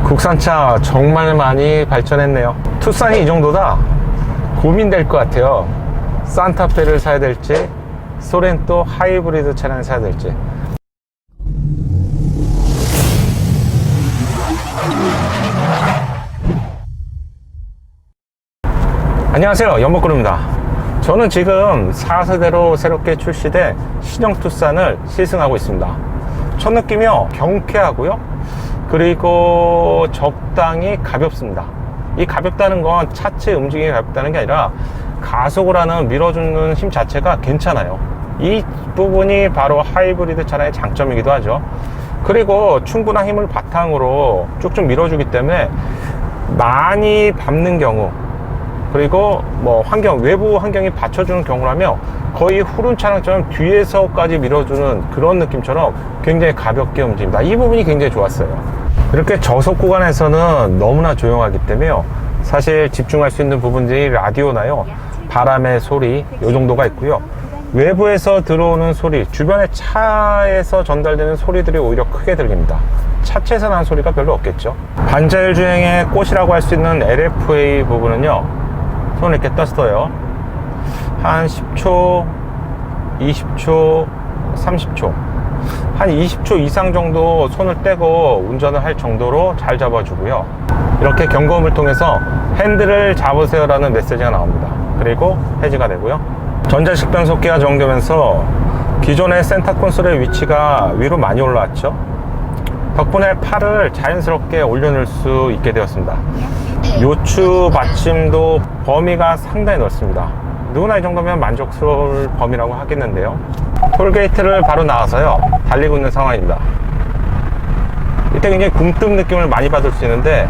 국산차 정말 많이 발전했네요. 투싼이 이 정도다 고민될 것 같아요. 산타페를 사야 될지 소렌토 하이브리드 차량을 사야 될지. 안녕하세요, 연목그루입니다. 저는 지금 4세대로 새롭게 출시된 신형 투싼을 시승하고 있습니다. 첫 느낌이요, 경쾌하고요, 그리고 적당히 가볍습니다. 이 가볍다는 건 차체 움직임이 가볍다는 게 아니라 가속을 하는 밀어주는 힘 자체가 괜찮아요. 이 부분이 바로 하이브리드 차량의 장점이기도 하죠. 그리고 충분한 힘을 바탕으로 쭉쭉 밀어주기 때문에 많이 밟는 경우, 그리고 뭐 외부 환경이 받쳐주는 경우라면 거의 후륜 차량처럼 뒤에서까지 밀어주는 그런 느낌처럼 굉장히 가볍게 움직입니다. 이 부분이 굉장히 좋았어요. 이렇게 저속 구간에서는 너무나 조용하기 때문에 사실 집중할 수 있는 부분들이 라디오나요, 바람의 소리 이 정도가 있고요. 외부에서 들어오는 소리, 주변의 차에서 전달되는 소리들이 오히려 크게 들립니다. 차체에서 나는 소리가 별로 없겠죠. 반자율 주행의 꽃이라고 할 수 있는 LFA 부분은요, 손을 이렇게 떴어요. 한 10초, 20초, 30초, 한 20초 이상 정도 손을 떼고 운전을 할 정도로 잘 잡아주고요. 이렇게 경고음을 통해서 핸들을 잡으세요 라는 메시지가 나옵니다. 그리고 해지가 되고요. 전자식 변속기가 적용되면서 기존의 센터 콘솔의 위치가 위로 많이 올라왔죠. 덕분에 팔을 자연스럽게 올려놓을 수 있게 되었습니다. 요추 받침도 범위가 상당히 넓습니다. 누구나 이 정도면 만족스러울 범위라고 하겠는데요. 톨게이트를 바로 나와서요, 달리고 있는 상황입니다. 이때 굉장히 굼뜸 느낌을 많이 받을 수 있는데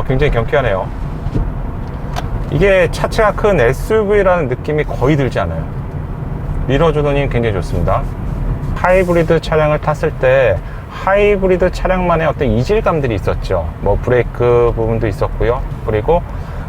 굉장히 경쾌하네요. 이게 차체가 큰 SUV라는 느낌이 거의 들지 않아요. 밀어주는 힘 굉장히 좋습니다. 하이브리드 차량을 탔을 때 하이브리드 차량만의 어떤 이질감들이 있었죠. 뭐 브레이크 부분도 있었고요. 그리고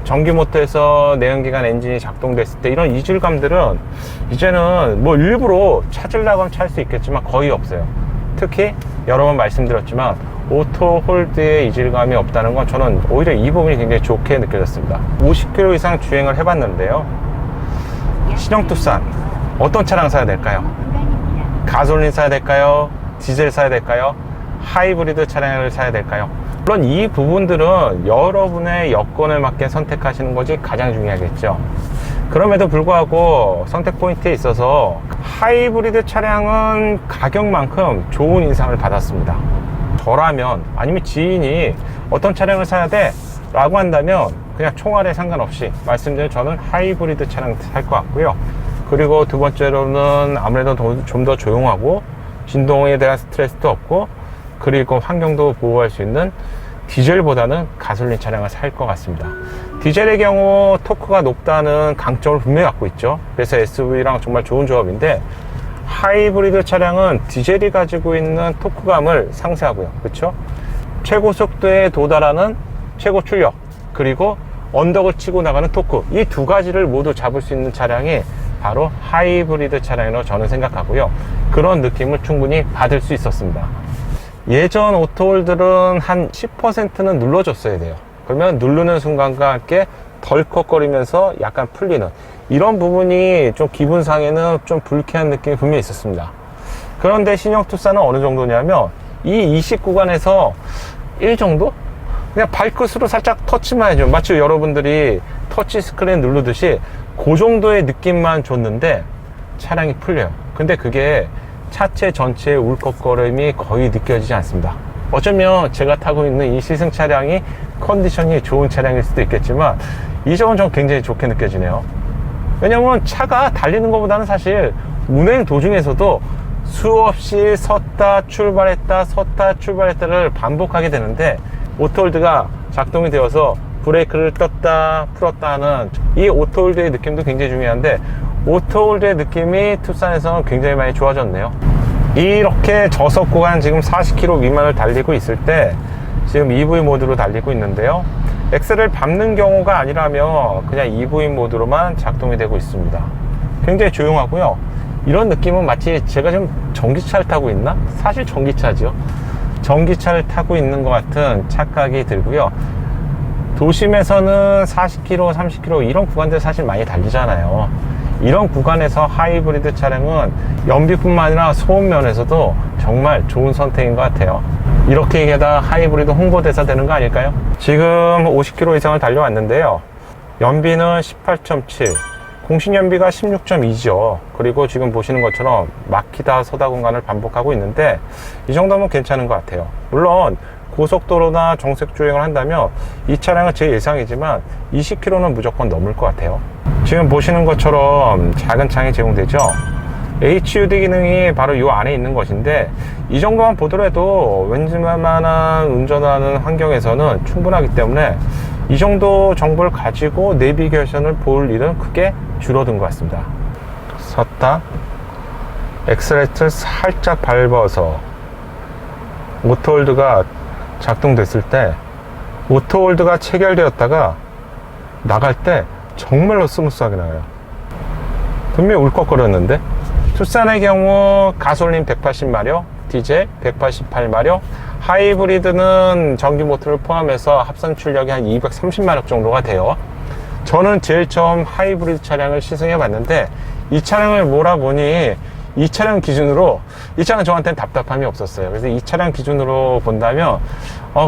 전기 모터에서 내연기관 엔진이 작동됐을 때 이런 이질감들은 이제는 뭐 일부러 찾으려고 하면 찾을 수 있겠지만 거의 없어요. 특히 여러 번 말씀드렸지만 오토 홀드의 이질감이 없다는 건 저는 오히려 이 부분이 굉장히 좋게 느껴졌습니다. 50km 이상 주행을 해봤는데요, 신형 투싼 어떤 차량 사야 될까요? 가솔린 사야 될까요? 디젤 사야 될까요? 하이브리드 차량을 사야 될까요? 물론 이 부분들은 여러분의 여건에 맞게 선택하시는 것이 가장 중요하겠죠. 그럼에도 불구하고 선택 포인트에 있어서 하이브리드 차량은 가격만큼 좋은 인상을 받았습니다. 저라면, 아니면 지인이 어떤 차량을 사야 돼? 라고 한다면 그냥 총알에 상관없이 말씀드린 저는 하이브리드 차량 살 것 같고요. 그리고 두 번째로는 아무래도 좀 더 조용하고 진동에 대한 스트레스도 없고, 그리고 환경도 보호할 수 있는 디젤보다는 가솔린 차량을 살 것 같습니다. 디젤의 경우 토크가 높다는 강점을 분명히 갖고 있죠. 그래서 SUV랑 정말 좋은 조합인데, 하이브리드 차량은 디젤이 가지고 있는 토크감을 상쇄하고요. 그렇죠? 최고 속도에 도달하는 최고 출력, 그리고 언덕을 치고 나가는 토크, 이 두 가지를 모두 잡을 수 있는 차량이 바로 하이브리드 차량이라고 저는 생각하고요. 그런 느낌을 충분히 받을 수 있었습니다. 예전 오토홀들은 한 10%는 눌러줬어야 돼요. 그러면 누르는 순간과 함께 덜컥거리면서 약간 풀리는 이런 부분이 좀 기분상에는 좀 불쾌한 느낌이 분명히 있었습니다. 그런데 신형 투싼은 어느 정도냐면 이 20 구간에서 1 정도? 그냥 발끝으로 살짝 터치만 해줘. 마치 여러분들이 터치 스크린 누르듯이 그 정도의 느낌만 줬는데 차량이 풀려요. 근데 그게 차체 전체의 울컥거림이 거의 느껴지지 않습니다. 어쩌면 제가 타고 있는 이 시승 차량이 컨디션이 좋은 차량일 수도 있겠지만 이 점은 좀 굉장히 좋게 느껴지네요. 왜냐면 차가 달리는 것보다는 사실 운행 도중에서도 수없이 섰다 출발했다 섰다 출발했다를 반복하게 되는데, 오토홀드가 작동이 되어서 브레이크를 떴다 풀었다 하는 이 오토홀드의 느낌도 굉장히 중요한데, 오토홀드의 느낌이 투싼에서는 굉장히 많이 좋아졌네요. 이렇게 저속 구간 지금 40km 미만을 달리고 있을 때 지금 EV 모드로 달리고 있는데요, 엑셀을 밟는 경우가 아니라면 그냥 EV 모드로만 작동이 되고 있습니다. 굉장히 조용하고요. 이런 느낌은 마치 제가 지금 전기차를 타고 있나? 사실 전기차죠. 전기차를 타고 있는 것 같은 착각이 들고요. 도심에서는 40km, 30km 이런 구간들 사실 많이 달리잖아요. 이런 구간에서 하이브리드 차량은 연비뿐만 아니라 소음 면에서도 정말 좋은 선택인 것 같아요. 이렇게 얘기하다 하이브리드 홍보대사 되는 거 아닐까요? 지금 50km 이상을 달려왔는데요. 연비는 18.7, 공신연비가 16.2죠. 그리고 지금 보시는 것처럼 막히다 서다 공간을 반복하고 있는데 이 정도면 괜찮은 것 같아요. 물론 고속도로나 정색 주행을 한다면 이 차량은 제 예상이지만 20km는 무조건 넘을 것 같아요. 지금 보시는 것처럼 작은 창이 제공되죠. HUD 기능이 바로 이 안에 있는 것인데 이 정도만 보더라도 웬만한 운전하는 환경에서는 충분하기 때문에 이 정도 정보를 가지고 내비게이션을 볼 일은 크게 줄어든 것 같습니다. 섰다, 엑셀레이터를 살짝 밟아서 오토홀드가 작동됐을 때 오토홀드가 체결되었다가 나갈 때 정말로 스무스하게 나와요. 분명히 울컥거렸는데 투싼의 경우 가솔린 180마력, 디젤 188마력, 하이브리드는 전기 모터를 포함해서 합산 출력이 한 230마력 정도가 돼요. 저는 제일 처음 하이브리드 차량을 시승해 봤는데 이 차량을 몰아보니 이 차량 기준으로 이 차량은 저한테는 답답함이 없었어요. 그래서 이 차량 기준으로 본다면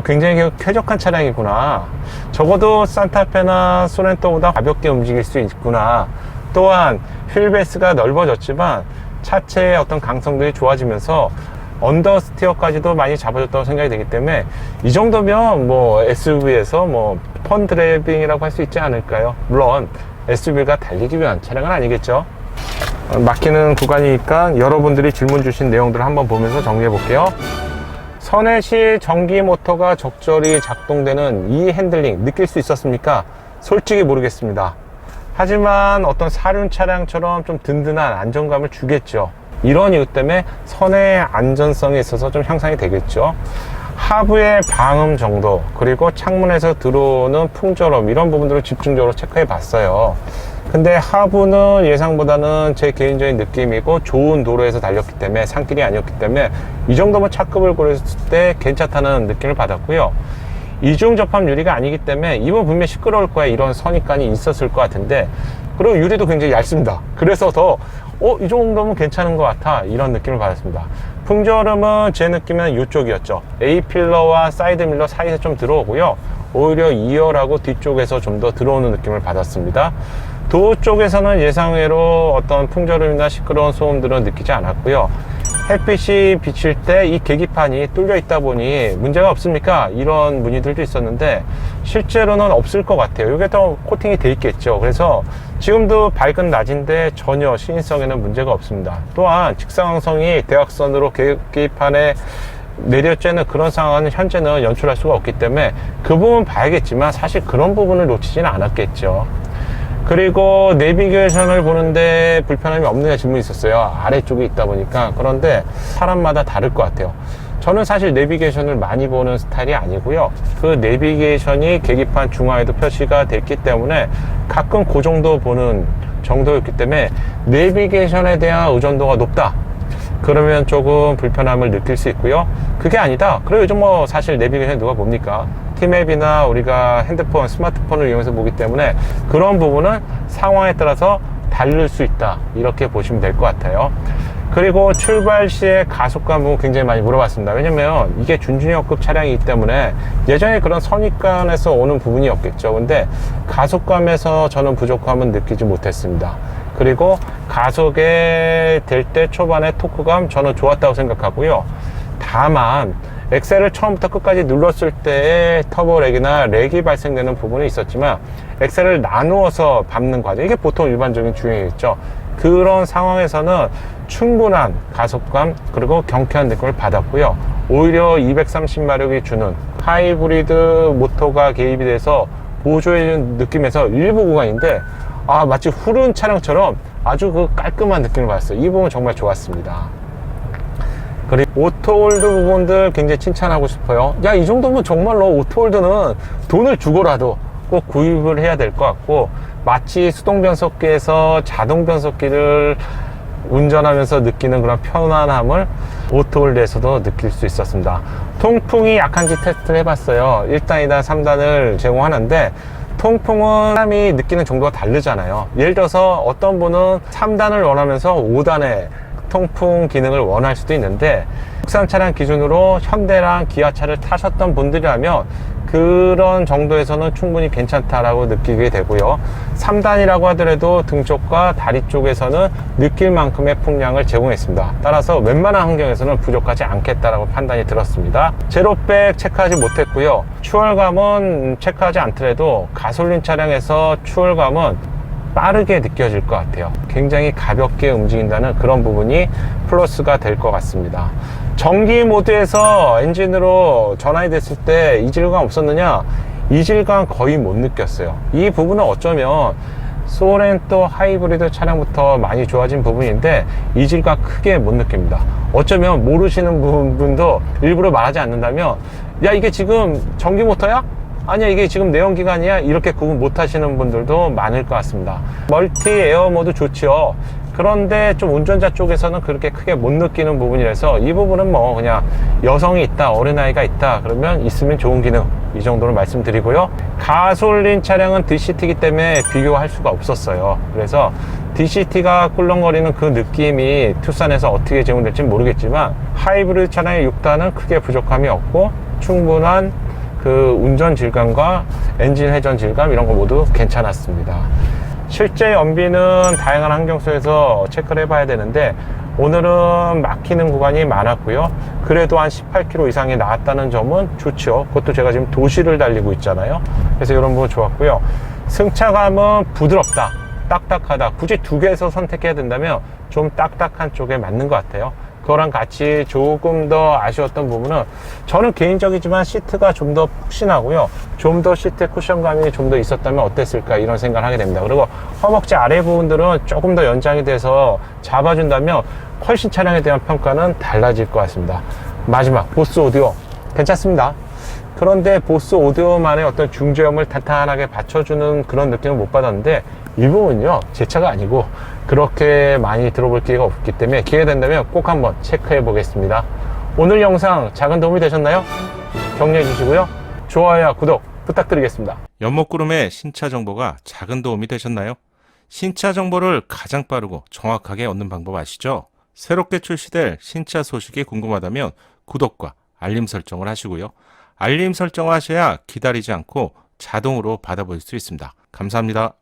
굉장히 쾌적한 차량이구나. 적어도 산타페나 소렌토보다 가볍게 움직일 수 있구나. 또한 휠베이스가 넓어졌지만 차체의 어떤 강성들이 좋아지면서 언더스티어까지도 많이 잡아줬다고 생각이 되기 때문에 이 정도면 뭐 SUV에서 뭐 펀드래빙이라고 할 수 있지 않을까요? 물론 SUV가 달리기 위한 차량은 아니겠죠. 막히는 구간이니까 여러분들이 질문 주신 내용들을 한번 보면서 정리해 볼게요. 선회시 전기 모터가 적절히 작동되는 이 핸들링 느낄 수 있었습니까? 솔직히 모르겠습니다. 하지만 어떤 사륜 차량처럼 좀 든든한 안정감을 주겠죠. 이런 이유 때문에 선의 안전성에 있어서 좀 향상이 되겠죠. 하부의 방음 정도, 그리고 창문에서 들어오는 풍절음, 이런 부분들을 집중적으로 체크해 봤어요. 근데 하부는 예상보다는 제 개인적인 느낌이고 좋은 도로에서 달렸기 때문에, 산길이 아니었기 때문에 이 정도면 차급을 고렸을 때 괜찮다는 느낌을 받았고요. 이중 접합 유리가 아니기 때문에 이번 분명히 시끄러울 거야, 이런 선입관이 있었을 것 같은데, 그리고 유리도 굉장히 얇습니다. 그래서 더 이 정도면 괜찮은 것 같아, 이런 느낌을 받았습니다. 풍절음은 제 느낌은 이쪽이었죠. A필러와 사이드밀러 사이에 좀 들어오고요. 오히려 2열하고 뒤쪽에서 좀 더 들어오는 느낌을 받았습니다. 도어 쪽에서는 예상외로 어떤 풍절음이나 시끄러운 소음들은 느끼지 않았고요. 햇빛이 비칠 때 이 계기판이 뚫려 있다 보니 문제가 없습니까? 이런 문의들도 있었는데 실제로는 없을 것 같아요. 이게 더 코팅이 돼 있겠죠. 그래서 지금도 밝은 낮인데 전혀 시인성에는 문제가 없습니다. 또한 직사광선이 대각선으로 계기판에 내려쬐는 그런 상황은 현재는 연출할 수가 없기 때문에 그 부분 봐야겠지만 사실 그런 부분을 놓치지는 않았겠죠. 그리고 내비게이션을 보는데 불편함이 없느냐 질문이 있었어요. 아래쪽에 있다 보니까. 그런데 사람마다 다를 것 같아요. 저는 사실 내비게이션을 많이 보는 스타일이 아니고요. 그 내비게이션이 계기판 중앙에도 표시가 됐기 때문에 가끔 그 정도 보는 정도였기 때문에 내비게이션에 대한 의존도가 높다, 그러면 조금 불편함을 느낄 수 있고요. 그게 아니다, 그리고 요즘 뭐 사실 내비게이션 누가 봅니까? 티맵이나 우리가 핸드폰, 스마트폰을 이용해서 보기 때문에 그런 부분은 상황에 따라서 다를 수 있다, 이렇게 보시면 될 것 같아요. 그리고 출발 시에 가속감 부분 굉장히 많이 물어봤습니다. 왜냐면 이게 준주니어급 차량이기 때문에 예전에 그런 선입관에서 오는 부분이었겠죠. 근데 가속감에서 저는 부족함은 느끼지 못했습니다. 그리고 가속에 될 때 초반에 토크감 저는 좋았다고 생각하고요. 다만 엑셀을 처음부터 끝까지 눌렀을 때의 터보렉이나 렉이 발생되는 부분이 있었지만 엑셀을 나누어서 밟는 과정, 이게 보통 일반적인 주행이겠죠. 그런 상황에서는 충분한 가속감 그리고 경쾌한 느낌을 받았고요. 오히려 230마력이 주는 하이브리드 모터가 개입이 돼서 보조해주는 느낌에서 일부 구간인데 마치 푸른 차량처럼 아주 그 깔끔한 느낌을 받았어요. 이 부분 정말 좋았습니다. 그리고 오토홀드 부분들 굉장히 칭찬하고 싶어요. 야, 이 정도면 정말로 오토홀드는 돈을 주고라도 꼭 구입을 해야 될 것 같고, 마치 수동 변속기에서 자동 변속기를 운전하면서 느끼는 그런 편안함을 오토홀드에서도 느낄 수 있었습니다. 통풍이 약한지 테스트를 해봤어요. 1단, 2단, 3단을 제공하는데 통풍은 사람이 느끼는 정도가 다르잖아요. 예를 들어서 어떤 분은 3단을 원하면서 5단의 통풍 기능을 원할 수도 있는데, 국산 차량 기준으로 현대랑 기아차를 타셨던 분들이라면 그런 정도에서는 충분히 괜찮다라고 느끼게 되고요. 3단이라고 하더라도 등 쪽과 다리 쪽에서는 느낄 만큼의 풍량을 제공했습니다. 따라서 웬만한 환경에서는 부족하지 않겠다라고 판단이 들었습니다. 제로백 체크하지 못했고요. 추월감은 체크하지 않더라도 가솔린 차량에서 추월감은 빠르게 느껴질 것 같아요. 굉장히 가볍게 움직인다는 그런 부분이 플러스가 될 것 같습니다. 전기 모드에서 엔진으로 전환이 됐을 때 이질감 없었느냐? 이질감 거의 못 느꼈어요. 이 부분은 어쩌면 소렌토 하이브리드 차량부터 많이 좋아진 부분인데 이질감 크게 못 느낍니다. 어쩌면 모르시는 분도 일부러 말하지 않는다면, 야, 이게 지금 전기 모터야? 아니야, 이게 지금 내연기관이야? 이렇게 구분 못 하시는 분들도 많을 것 같습니다. 멀티 에어 모드 좋지요. 그런데 좀 운전자 쪽에서는 그렇게 크게 못 느끼는 부분이라서 이 부분은 뭐 그냥 여성이 있다, 어린아이가 있다 그러면 있으면 좋은 기능, 이 정도로 말씀드리고요. 가솔린 차량은 DCT이기 때문에 비교할 수가 없었어요. 그래서 DCT가 꿀렁거리는 그 느낌이 투싼에서 어떻게 제공될지 모르겠지만 하이브리드 차량의 6단은 크게 부족함이 없고 충분한 그 운전 질감과 엔진 회전 질감 이런 거 모두 괜찮았습니다. 실제 연비는 다양한 환경 속에서 체크를 해봐야 되는데 오늘은 막히는 구간이 많았고요. 그래도 한 18km 이상이 나왔다는 점은 좋죠. 그것도 제가 지금 도시를 달리고 있잖아요. 그래서 이런 부분 좋았고요. 승차감은 부드럽다, 딱딱하다. 굳이 두 개에서 선택해야 된다면 좀 딱딱한 쪽에 맞는 것 같아요. 그거랑 같이 조금 더 아쉬웠던 부분은 저는 개인적이지만 시트가 좀 더 푹신하고요. 좀 더 시트 쿠션감이 좀 더 있었다면 어땠을까 이런 생각을 하게 됩니다. 그리고 허벅지 아래 부분들은 조금 더 연장이 돼서 잡아준다면 훨씬 차량에 대한 평가는 달라질 것 같습니다. 마지막 보스 오디오 괜찮습니다. 그런데 보스 오디오만의 어떤 중저음을 탄탄하게 받쳐주는 그런 느낌을 못 받았는데 이 부분은요 제 차가 아니고 그렇게 많이 들어볼 기회가 없기 때문에 기회 된다면 꼭 한번 체크해 보겠습니다. 오늘 영상 작은 도움이 되셨나요? 격려해 주시고요. 좋아요와 구독 부탁드리겠습니다. 연목구름의 신차 정보가 작은 도움이 되셨나요? 신차 정보를 가장 빠르고 정확하게 얻는 방법 아시죠? 새롭게 출시될 신차 소식이 궁금하다면 구독과 알림 설정을 하시고요. 알림 설정을 하셔야 기다리지 않고 자동으로 받아볼 수 있습니다. 감사합니다.